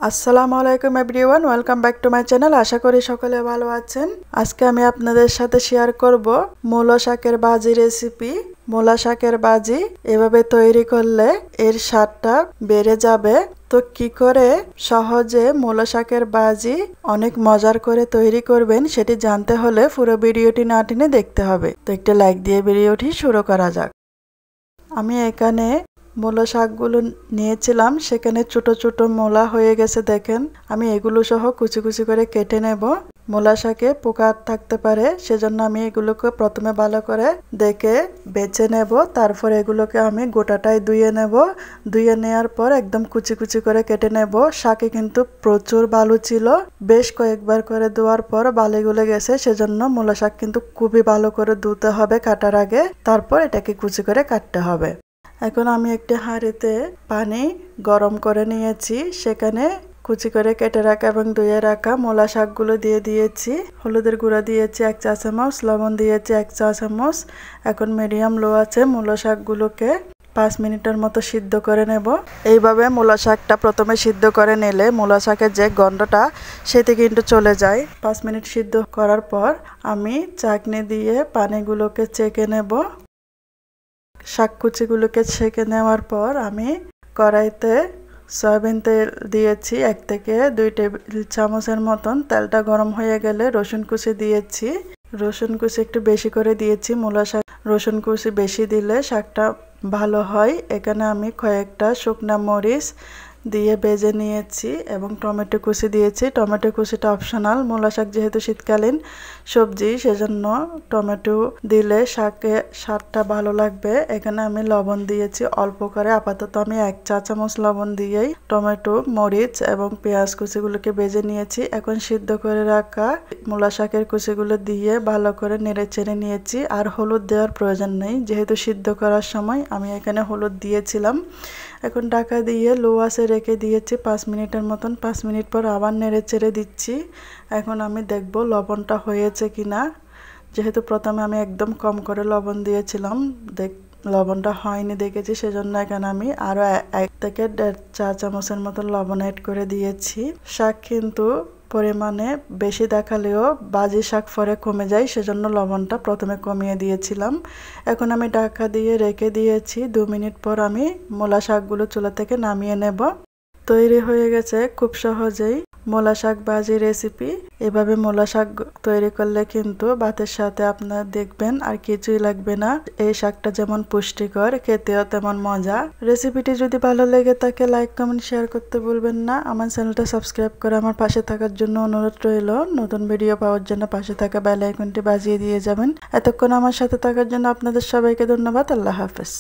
আসসালামু আলাইকুম everyone, welcome back to my channel. আশা করি সকলে ভালো আছেন। আজকে আমি আপনাদের সাথে শেয়ার করব মূলো শাকের ভাজি রেসিপি। মূলা শাকের ভাজি এভাবে তৈরি করলে এর স্বাদটা বেড়ে যাবে। তো কি করে সহজে মূলা শাকের ভাজি অনেক মজার করে তৈরি করবেন সেটি জানতে হলে পুরো ভিডিওটি না টেনে দেখতে হবে। তো একটা লাইক দিয়ে ভিডিওটি শুরু করা যাক। আমি এখানে মূলা শাকগুলো নিয়েছিলাম, সেখানে ছোট ছোট মূলা হয়ে গেছে দেখেন। আমি এগুলো সহ কুচি কুচি করে কেটে নেব। মূলা শাকে পোকা থাকতে পারে, সেজন্য আমি এগুলোকে প্রথমে ভালো করে দেখে বেছে নেব। তারপর এগুলোকে আমি গোটাটাই ধুয়ে নেব। ধুয়ে নেওয়ার পর একদম কুচি কুচি করে কেটে নেব। শাকে কিন্তু প্রচুর বালু ছিল, বেশ কয়েকবার করে ধোয়ার পর বালিগুলো গেছে, সেজন্য মূলা শাক কিন্তু খুবই ভালো করে ধুতে হবে কাটার আগে। তারপর এটাকে কুচি করে কাটতে হবে। এখন আমি একটি হাঁড়িতে পানি গরম করে নিয়েছি, সেখানে কুচি করে কেটে রাখা এবং ধুয়ে রাখা মূলা শাকগুলো দিয়ে দিয়েছি। হলুদের গুঁড়া দিয়েছি 1 চা চামচ, লবণ দিয়েছি 1 চা চামচ। এখন মিডিয়াম লো আছে মূলা শাকগুলোকে 5 মিনিটের মতো সিদ্ধ করে নেব। এইভাবে মূলা শাকটা প্রথমে সিদ্ধ করে নিলে মূলা শাকের যে গন্ধটা সেটি কিন্তু চলে যায়। 5 মিনিট সিদ্ধ করার পর আমি চাকনি দিয়ে পানিগুলোকে ছেঁকে নেব। শাক কুচিগুলোকে ছেঁকে নেওয়ার পর আমি কড়াইতে সয়াবিন তেল দিয়েছি 1 থেকে 2 টেবিল চামচের মতন। তেলটা গরম হয়ে গেলে রসুন কুচি দিয়েছি। রসুন কুচি একটু বেশি করে দিয়েছি। মূলা শাক রসুন কুচি বেশি দিলে শাকটা ভালো হয়। এখানে আমি কয়েকটা শুকনা মরিচ দিয়ে ভেজে নিয়েছি এবং টমেটো কুচি দিয়েছি। টমেটো কুচিটা অপশনাল, মূলা শাক যেহেতু শীতকালীন সবজি সেজন্য টমেটো দিলে শাকে স্বাদটা ভালো লাগবে। এখানে আমি লবণ দিয়েছি অল্প করে, আপাতত আমি 1 চা চামচ লবণ দিয়েই টমেটো, মরিচ এবং পেঁয়াজ কুচিগুলোকে ভেজে নিয়েছি। এখন সিদ্ধ করে রাখা মূলা শাকের কুচিগুলো দিয়ে ভালো করে নেড়ে চেড়ে নিয়েছি। আর হলুদ দেওয়ার প্রয়োজন নেই, যেহেতু সিদ্ধ করার সময় আমি এখানে হলুদ দিয়েছিলাম। এখন ঢাকা দিয়ে লো আঁচে রেখে দিয়েছি 5 মিনিটের মতন। 5 মিনিট পর আবার নেড়ে চেড়ে দিচ্ছি। এখন আমি দেখব লবণটা হয়েছে কিনা। যেহেতু প্রথমে আমি একদম কম করে লবণ দিয়েছিলাম, লবণটা হয়নি দেখেছি, সেজন্য এখানে আমি আরো 1 থেকে 1.5 চা চামচের মতন লবণ অ্যাড করে দিয়েছি। শাক কিন্তু পরিমাণে বেশি দেখালেও ভাজি শাক পরে কমে যায়, সেজন্য লবণটা প্রথমে কমিয়ে দিয়েছিলাম। এখন আমি ঢাকা দিয়ে রেখে দিয়েছি। 2 মিনিট পর আমি মূলা শাকগুলো চুলা থেকে নামিয়ে নেব। তৈরি হয়ে গেছে খুব সহজেই মূলা শাক ভাজি রেসিপি। এভাবে মূলা শাক তৈরি করলে কিন্তু ভাতের সাথে আপনার দেখবেন আর কিছুই লাগবে না। এই শাকটা যেমন পুষ্টিকর, খেতেও তেমন মজা। রেসিপিটি যদি ভালো লেগে থাকে লাইক, কমেন্ট, শেয়ার করতে ভুলবেন না। আমার চ্যানেলটা সাবস্ক্রাইব করে আমার পাশে থাকার জন্য অনুরোধ রইল। নতুন ভিডিও পাওয়ার জন্য পাশে থাকা বেল আইকনটি বাজিয়ে দিয়ে যাবেন। এতক্ষণ আমার সাথে থাকার জন্য আপনাদের সবাইকে ধন্যবাদ। আল্লাহ হাফেজ।